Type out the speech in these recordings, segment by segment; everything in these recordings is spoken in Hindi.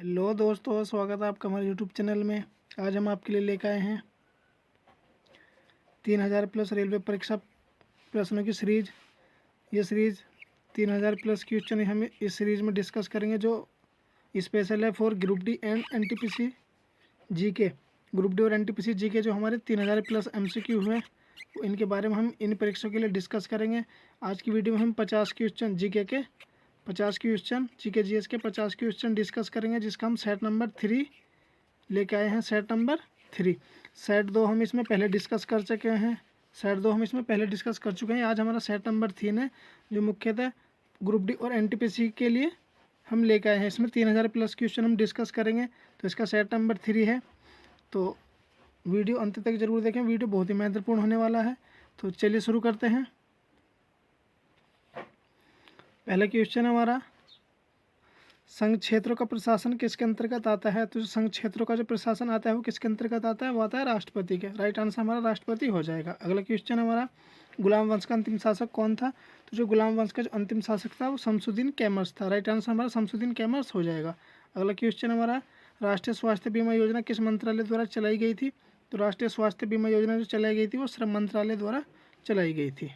हेलो दोस्तों, स्वागत है आपका हमारे यूट्यूब चैनल में। आज हम आपके लिए लेकर आए हैं 3000 प्लस रेलवे परीक्षा प्रश्नों की सीरीज। ये सीरीज 3000 प्लस क्वेश्चन हम इस सीरीज में डिस्कस करेंगे, जो स्पेशल है for group D and NTPC GK. Group D और एनटीपीसी जीके जो हमारे 3000 प्लस एमसीक्यू हुए, इनके बारे में हम इन परीक्षाओं के लिए डिस्कस करेंगे। आज की वीडियो में हम 50 क्वेश्चन जीके के 50 क्वेश्चन जीके जीएस के 50 क्वेश्चन डिस्कस करेंगे, जिसका हम सेट नंबर 3 लेके आए हैं। सेट नंबर 3, सेट 2 हम इसमें पहले डिस्कस कर चुके हैं। आज हमारा सेट नंबर 3 है, जो मुख्यतः ग्रुप डी और एनटीपीसी के लिए हम लेके आए हैं। इसमें 3000 प्लस क्वेश्चन हम डिस्कस करेंगे, तो इसका सेट नंबर 3 है। तो वीडियो अंत तक जरूर देखें, वीडियो बहुत ही महत्वपूर्ण होने वाला है। तो चलिए शुरू करते हैं। पहला क्वेश्चन हमारा, संघ क्षेत्रों का प्रशासन किसके अंतर्गत आता है? तो संघ क्षेत्रों का जो प्रशासन आता है वो किसके अंतर्गत आता है? वो आता है राष्ट्रपति के। राइट आंसर हमारा राष्ट्रपति हो जाएगा। अगला क्वेश्चन हमारा, गुलाम वंश का अंतिम शासक कौन था? तो जो गुलाम वंश का जो अंतिम शासक था वो शमसुद्दीन कैमर्स था। राइट आंसर हमारा शमसुद्दीन कैमर्स हो जाएगा। अगला क्वेश्चन हमारा, राष्ट्रीय स्वास्थ्य बीमा योजना किस मंत्रालय द्वारा चलाई गई थी? तो राष्ट्रीय स्वास्थ्य बीमा योजना जो चलाई गई थी वो श्रम मंत्रालय द्वारा चलाई गई थी।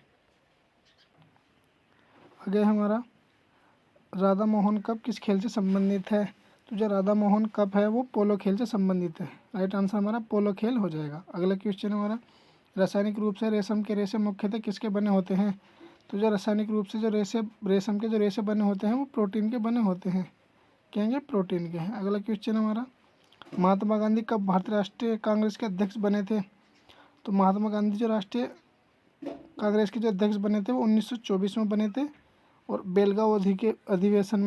आगे हमारा, राधा मोहन कप किस खेल से संबंधित है? तो जो राधा मोहन कप है वो पोलो खेल से संबंधित है। राइट आंसर हमारा पोलो खेल हो जाएगा। अगला क्वेश्चन हमारा, रासायनिक रूप से रेशम के रेशे मुख्यतः किसके बने होते हैं? तो जो रासायनिक रूप से जो रेशम के जो रेशे बने होते हैं वो प्रोटीन के बने होते हैं। कहेंगे प्रोटीन के हैं। अगला क्वेश्चन हमारा, महात्मा गांधी कब भारतीय राष्ट्रीय कांग्रेस के अध्यक्ष बने थे? तो महात्मा गांधी जो राष्ट्रीय कांग्रेस के जो अध्यक्ष बने थे वो 1924 में बने थे, और बेलगांव अधिवेशन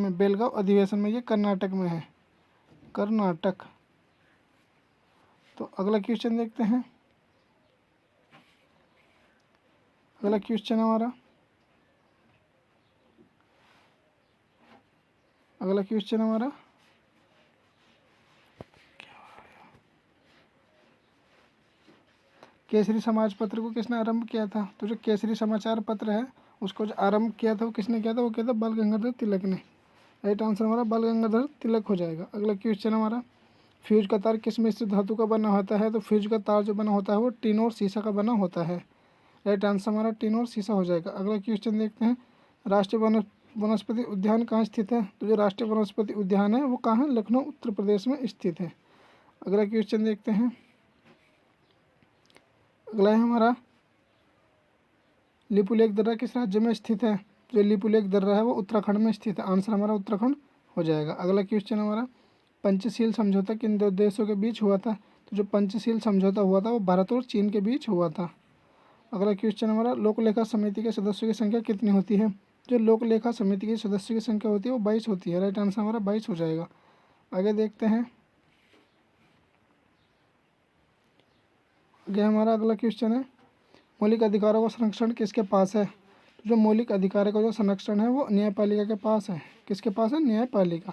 में ये कर्नाटक में है, कर्नाटक। तो अगला क्वेश्चन देखते हैं। अगला क्वेश्चन हमारा केसरी समाज पत्र को किसने आरंभ किया था? तो जो केसरी समाचार पत्र है उसको जो आरंभ किया था वो किसने किया था? वो किया था बाल गंगाधर तिलक ने। राइट आंसर हमारा बाल गंगाधर तिलक हो जाएगा। अगला क्वेश्चन हमारा, फ्यूज का तार किस मिश्र धातु का बना होता है? तो फ्यूज का तार जो बना होता है वो टिन और शीशा का बना होता है। राइट आंसर हमारा टिन और शीशा हो जाएगा। अगला क्वेश्चन देखते हैं, राष्ट्रीय वनस्पति उद्यान कहाँ स्थित है? तो जो राष्ट्रीय वनस्पति उद्यान है वो कहाँ है? लखनऊ उत्तर प्रदेश में स्थित है। अगला क्वेश्चन देखते हैं। अगला है हमारा, लिपुलेख दर्रा किस राज्य में स्थित है? जो लिपुलेख दर्रा है वो उत्तराखंड में स्थित है। आंसर हमारा उत्तराखंड हो जाएगा। अगला क्वेश्चन हमारा, पंचशील समझौता किन दो देशों के बीच हुआ था? तो जो पंचशील समझौता हुआ था वो भारत और चीन के बीच हुआ था। अगला क्वेश्चन हमारा, लोक लेखा समिति के सदस्यों की संख्या कितनी होती है? जो लोक लेखा समिति के सदस्यों की संख्या होती है वो 22 होती है। राइट आंसर हमारा 22 हो जाएगा। आगे देखते हैं। आगे हमारा अगला क्वेश्चन है, मौलिक अधिकारों का संरक्षण किसके पास है? तो जो मौलिक अधिकारों का जो संरक्षण है वो न्यायपालिका के पास है। किसके पास है? न्यायपालिका।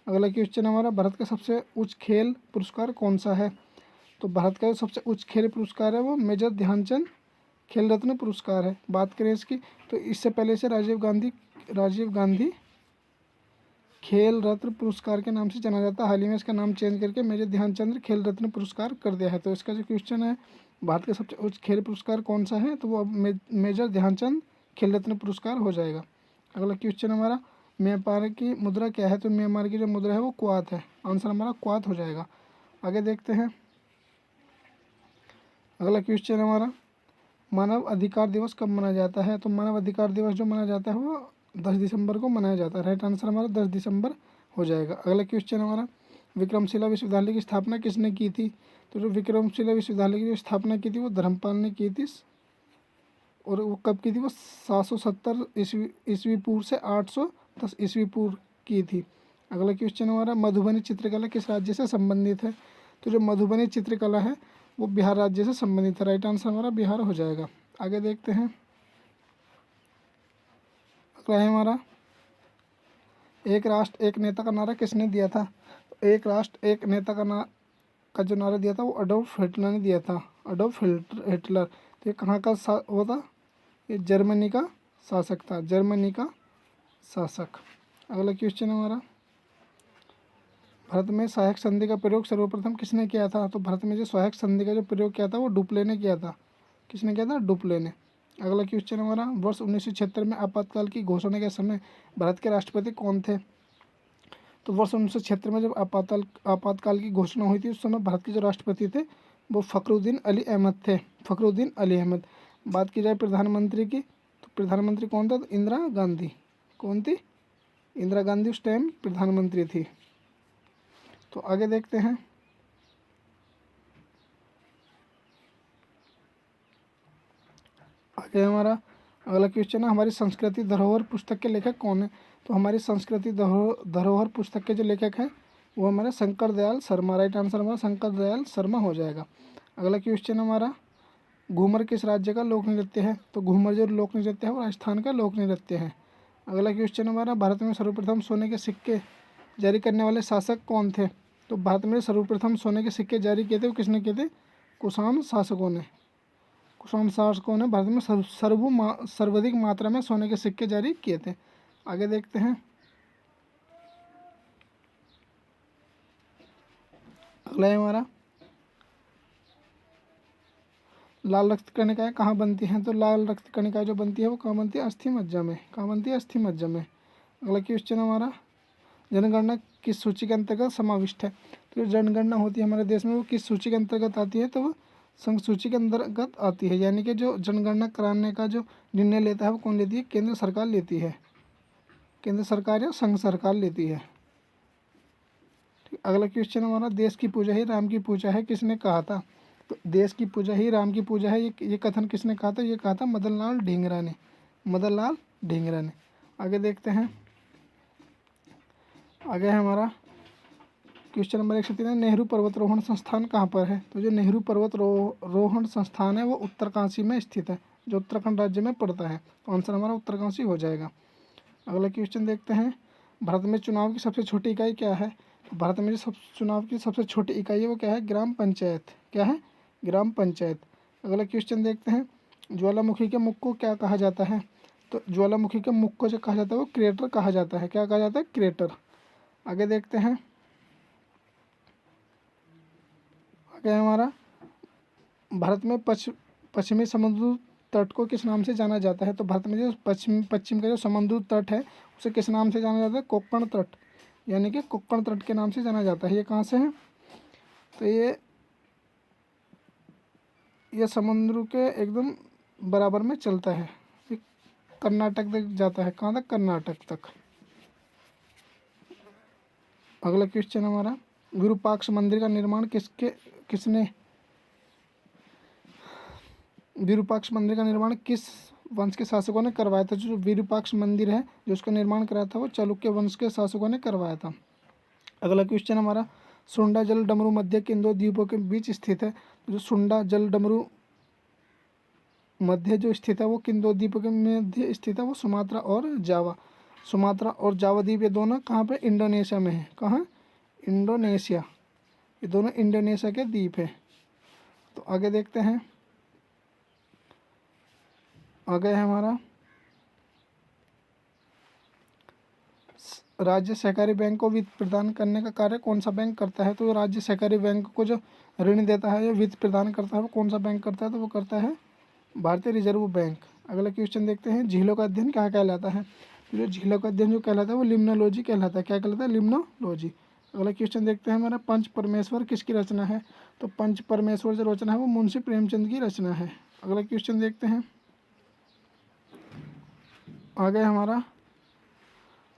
अगला क्वेश्चन हमारा, भारत का सबसे उच्च खेल पुरस्कार कौन सा है? तो भारत का जो सबसे उच्च खेल पुरस्कार है वो मेजर ध्यानचंद खेल रत्न पुरस्कार है। बात करें इसकी, तो इससे पहले से राजीव गांधी खेल रत्न पुरस्कार के नाम से जाना जाता है। हाल ही में इसका नाम चेंज करके मेजर ध्यानचंद खेल रत्न पुरस्कार कर दिया है। तो इसका जो क्वेश्चन है, भारत का सबसे उच्च खेल पुरस्कार कौन सा है? तो वो अब मेजर ध्यानचंद खेल रत्न पुरस्कार हो जाएगा। अगला क्वेश्चन हमारा, म्यांमार की मुद्रा क्या है? तो म्यांमार की जो मुद्रा है वो क्वात है। आंसर हमारा क्वात हो जाएगा। आगे देखते हैं। अगला क्वेश्चन हमारा, मानव अधिकार दिवस कब मनाया जाता है? तो मानव अधिकार दिवस जो मनाया जाता है वो 10 दिसंबर को मनाया जाता है। राइट आंसर हमारा 10 दिसंबर हो जाएगा। अगला क्वेश्चन हमारा, विक्रमशिला विश्वविद्यालय की स्थापना किसने की थी? तो जो विक्रमशिला विश्वविद्यालय की जो स्थापना की थी वो धर्मपाल ने की थी, और वो कब की थी? वो 770 ईस्वी पूर्व से 810 ईस्वी पूर्व की थी। अगला क्वेश्चन हमारा, मधुबनी चित्रकला किस राज्य से संबंधित है? तो जो मधुबनी चित्रकला है वो बिहार राज्य से संबंधित है। राइट आंसर हमारा बिहार हो जाएगा। आगे देखते हैं। अगला है हमारा, एक राष्ट्र एक नेता का नारा किसने दिया था? तो एक राष्ट्र एक नेता का जो नारा दिया था वो अडोल्फ हिटलर ने दिया था। Adolf Hitler. तो ये कहाँ का वो था? ये जर्मनी का शासक था, जर्मनी का शासक। अगला क्वेश्चन हमारा, भारत में सहायक संधि का प्रयोग सर्वप्रथम किसने किया था? तो भारत में जो सहायक संधि का जो प्रयोग किया था वो डुप्ले ने किया था। किसने किया था? डुप्ले ने। अगला क्वेश्चन हमारा, वर्ष 1976 में आपातकाल की घोषणा के समय भारत के राष्ट्रपति कौन थे? तो वर्ष 1976 में जब आपातकाल की घोषणा हुई थी उस समय भारत के जो राष्ट्रपति थे वो फ़खरुद्दीन अली अहमद थे। फ़खरुद्दीन अली अहमद। बात की जाए प्रधानमंत्री की, तो प्रधानमंत्री कौन था? तो इंदिरा गांधी। कौन थी? इंदिरा गांधी उस टाइम प्रधानमंत्री थी। तो आगे देखते हैं। आगे हमारा अगला क्वेश्चन है, हमारी संस्कृति धरोहर पुस्तक के लेखक कौन है? तो हमारी संस्कृति धरोहर पुस्तक के जो लेखक हैं वो हमारे शंकर दयाल शर्मा। राइट आंसर हमारा शंकर दयाल शर्मा हो जाएगा। अगला क्वेश्चन हमारा, घूमर किस राज्य का लोक नृत्य है? तो घूमर जो लोक नृत्य है वो राजस्थान का लोक नृत्य है। अगला क्वेश्चन हमारा, भारत में सर्वप्रथम सोने के सिक्के जारी करने वाले शासक कौन थे? तो भारत में सर्वप्रथम सोने के सिक्के जारी किए थे वो किसने किए थे? कुषाण शासकों ने। कुषाण शासकों ने भारत में सर्वाधिक मात्रा में सोने के सिक्के जारी किए थे। आगे देखते हैं। अगला है हमारा, लाल रक्त कणिकाएं कहाँ बनती हैं? तो लाल रक्त कणिकाएं जो बनती है वो कहाँ बनती है? अस्थि मज्जा में। कहाँ बनती है? अस्थि मज्जा में। अगला क्वेश्चन हमारा, जनगणना किस सूची के अंतर्गत समाविष्ट है? तो जो जनगणना होती है हमारे देश में वो किस सूची के अंतर्गत आती है? तो वो संघ सूची के अंतर्गत आती है। यानी कि जो जनगणना कराने का जो निर्णय लेता है वो कौन लेती है? केंद्र सरकार लेती है। केंद्र सरकार या संघ सरकार लेती है। ठीक। अगला क्वेश्चन हमारा, देश की पूजा ही राम की पूजा है किसने कहा था? तो देश की पूजा ही राम की पूजा है ये कथन किसने कहा था? ये कहा था मदन लाल ढींगरा ने। मदन लाल ढींगरा ने। आगे देखते हैं। आगे है हमारा क्वेश्चन नंबर 103 है, नेहरू पर्वतारोहण संस्थान कहाँ पर है? तो जो नेहरू पर्वतारोहण संस्थान है वो उत्तरकाशी में स्थित है, जो उत्तराखंड राज्य में पड़ता है। तो आंसर हमारा उत्तरकाशी हो जाएगा। अगला क्वेश्चन देखते हैं, भारत में चुनाव की सबसे छोटी इकाई क्या है? तो भारत में जो चुनाव की सबसे छोटी इकाई है वो क्या है? ग्राम पंचायत। क्या है? ग्राम पंचायत। अगला क्वेश्चन देखते हैं, ज्वालामुखी के मुख को क्या कहा जाता है? तो ज्वालामुखी के मुख को जो कहा जाता है वो क्रेटर कहा जाता है। क्या कहा जाता है? क्रेटर। आगे देखते हैं। आगे हमारा, भारत में पश्चिमी समुद्र तट को किस नाम से जाना जाता है? तो भारत में जो पश्चिम का जो समुद्र तट है उसे किस नाम से जाना जाता है? कोक्कण तट। यानी कि कोक्कण तट के नाम से जाना जाता है। ये कहाँ से है? तो ये समुद्र के एकदम बराबर में चलता है। ये कर्नाटक तक जाता है। कहाँ तक? कर्नाटक तक। अगला क्वेश्चन हमारा, विरूपाक्ष मंदिर का निर्माण किसने विरूपाक्ष मंदिर का निर्माण किस वंश के शासकों ने करवाया था? जो विरूपाक्ष मंदिर है जो उसका निर्माण कराया था वो चालुक्य वंश के शासकों ने करवाया था। अगला क्वेश्चन हमारा, सुंडा जल डमरू मध्य किन दो द्वीपों के बीच स्थित है? जो सुंडा जल डमरू मध्य जो स्थित है वो किन दो द्वीपों के मध्य स्थित है? वो सुमात्रा और जावा। सुमात्रा और जावा द्वीप ये दोनों कहाँ पे? इंडोनेशिया में है। कहाँ? इंडोनेशिया। ये दोनों इंडोनेशिया के द्वीप है। तो आगे देखते हैं। आगे है हमारा, राज्य सहकारी बैंक को वित्त प्रदान करने का कार्य कौन सा बैंक करता है? तो राज्य सहकारी बैंक को जो ऋण देता है या वित्त प्रदान करता है वो कौन सा बैंक करता है? तो वो करता है भारतीय रिजर्व बैंक। अगला क्वेश्चन देखते हैं, झीलों का अध्ययन क्या कहलाता है? तो जो झीलों का अध्ययन जो कहलाता है वो लिम्नोलॉजी कहलाता है। क्या कहलाता है? लिम्नोलॉजी। अगला क्वेश्चन देखते हैं हमारा, पंच परमेश्वर किसकी रचना है? तो पंच परमेश्वर जो रचना है वो मुंशी प्रेमचंद की रचना है। अगला क्वेश्चन देखते हैं। आगे हमारा,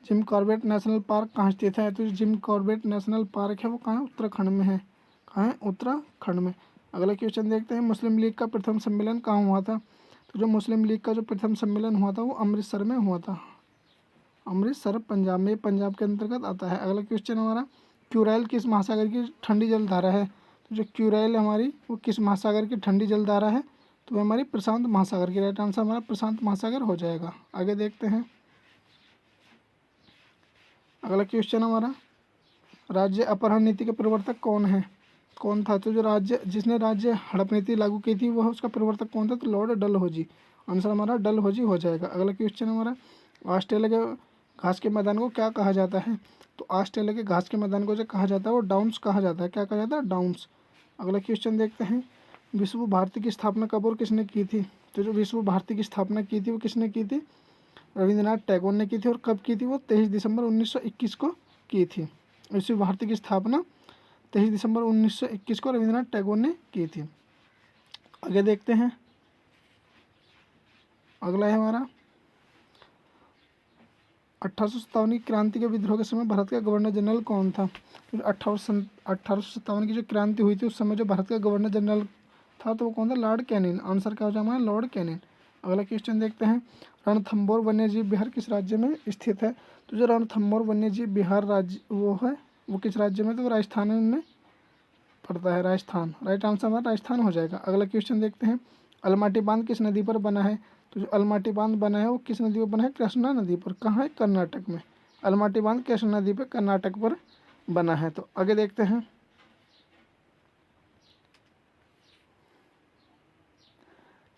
जिम कॉर्बेट नेशनल पार्क कहाँ स्थित है? तो जिम कॉर्बेट नेशनल पार्क है वो कहाँ है? उत्तराखंड में है। कहाँ है? उत्तराखंड में। अगला क्वेश्चन देखते हैं, मुस्लिम लीग का प्रथम सम्मेलन कहाँ हुआ था? तो जो मुस्लिम लीग का जो प्रथम सम्मेलन हुआ था वो अमृतसर में हुआ था। अमृतसर पंजाब में, पंजाब के अंतर्गत आता है। अगला क्वेश्चन हमारा, क्यूराइल किस महासागर की ठंडी जलधारा है? तो जो क्यूराइल हमारी वो किस महासागर की ठंडी जलधारा है? तो वो हमारी प्रशांत महासागर की। राइट आंसर हमारा प्रशांत महासागर हो जाएगा। आगे देखते हैं। अगला क्वेश्चन हमारा, राज्य अपहरण नीति के प्रवर्तक कौन है? कौन था? तो जो जिसने राज्य हड़प नीति लागू की थी वह उसका प्रवर्तक कौन था? तो लॉर्ड डलहौजी। आंसर हमारा डलहौजी हो जाएगा। अगला क्वेश्चन हमारा, ऑस्ट्रेलिया के घास के मैदान को क्या कहा जाता है? तो ऑस्ट्रेलिया के घास के मैदान को जो कहा जाता है वो डाउन्स कहा जाता है। क्या कहा जाता है? डाउन्स। अगला क्वेश्चन देखते हैं, विश्व भारती की स्थापना कब और किसने की थी? तो जो विश्व भारती की स्थापना की थी वो किसने की थी? रविंद्रनाथ टैगोर ने की थी। और कब की थी? वो 23 दिसंबर 1921 को की थी। विश्व भारती की स्थापना 23 दिसंबर 1921 को रविंद्रनाथ टैगोर ने की थी। आगे देखते हैं, अगला है हमारा 1857 की क्रांति के विद्रोह के समय भारत का गवर्नर जनरल कौन था? तो 1857 की जो क्रांति हुई थी उस समय जो भारत का गवर्नर जनरल था तो वो कौन था? Lord Canning. आंसर क्या हो जाएगा हमारा? Lord Canning. अगला क्वेश्चन देखते हैं, रणथंभौर वन्यजीव विहार किस राज्य में स्थित है? तो जो रणथंभौर वन्यजीव विहार राज्य वो है वो किस राज्य में? तो वो राजस्थान में पड़ता है, राजस्थान। राइट आंसर हमारा राजस्थान हो जाएगा। अगला क्वेश्चन देखते हैं, अलमाटी बांध किस नदी पर बना है? तो जो अलमाटी बांध बना है वो किस नदी पर बना है? कृष्णा नदी पर। कहाँ है? कर्नाटक में। अलमाटी बांध कृष्णा नदी पर कर्नाटक पर बना है। तो आगे देखते हैं,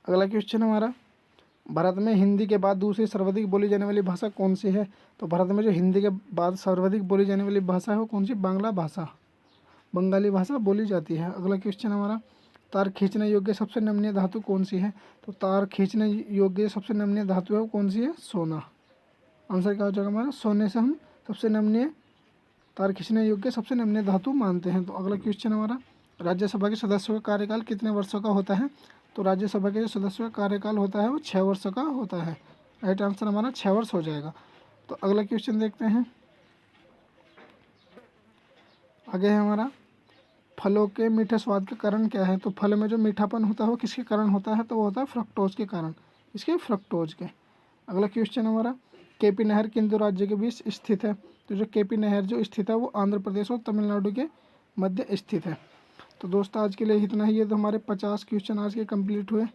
अगला क्वेश्चन हमारा, भारत में हिंदी के बाद दूसरी सर्वाधिक बोली जाने वाली भाषा कौन सी है? तो भारत में जो हिंदी के बाद सर्वाधिक बोली जाने वाली भाषा है वो कौन सी? बांग्ला भाषा, बंगाली भाषा बोली जाती है। अगला क्वेश्चन हमारा, तार खींचने योग्य सबसे नमनीय धातु कौन सी है? तो तार खींचने योग्य सबसे नमनीय धातु है वो कौन सी है? सोना। आंसर क्या हो जाएगा हमारा? सोने से हम सबसे नमनीय, तार खींचने योग्य सबसे नमनीय धातु मानते हैं। तो अगला क्वेश्चन हमारा, राज्यसभा के सदस्यों का कार्यकाल कितने वर्षों का होता है? तो राज्यसभा के जो सदस्यों का कार्यकाल होता है वो 6 वर्षों का होता है। राइट आंसर हमारा 6 वर्ष हो जाएगा। तो अगला क्वेश्चन देखते हैं, आगे है हमारा, फलों के मीठे स्वाद का कारण क्या है? तो फल में जो मीठापन होता है वो किसके कारण होता है? तो वो होता है फ्रक्टोज के कारण। इसके फ्रक्टोज के। अगला क्वेश्चन हमारा, केपी नहर किन दो राज्य के बीच स्थित है? तो जो केपी नहर जो स्थित है वो आंध्र प्रदेश और तमिलनाडु के मध्य स्थित है। तो दोस्तों आज के लिए इतना ही है। तो हमारे 50 क्वेश्चन आज के कंप्लीट हुए।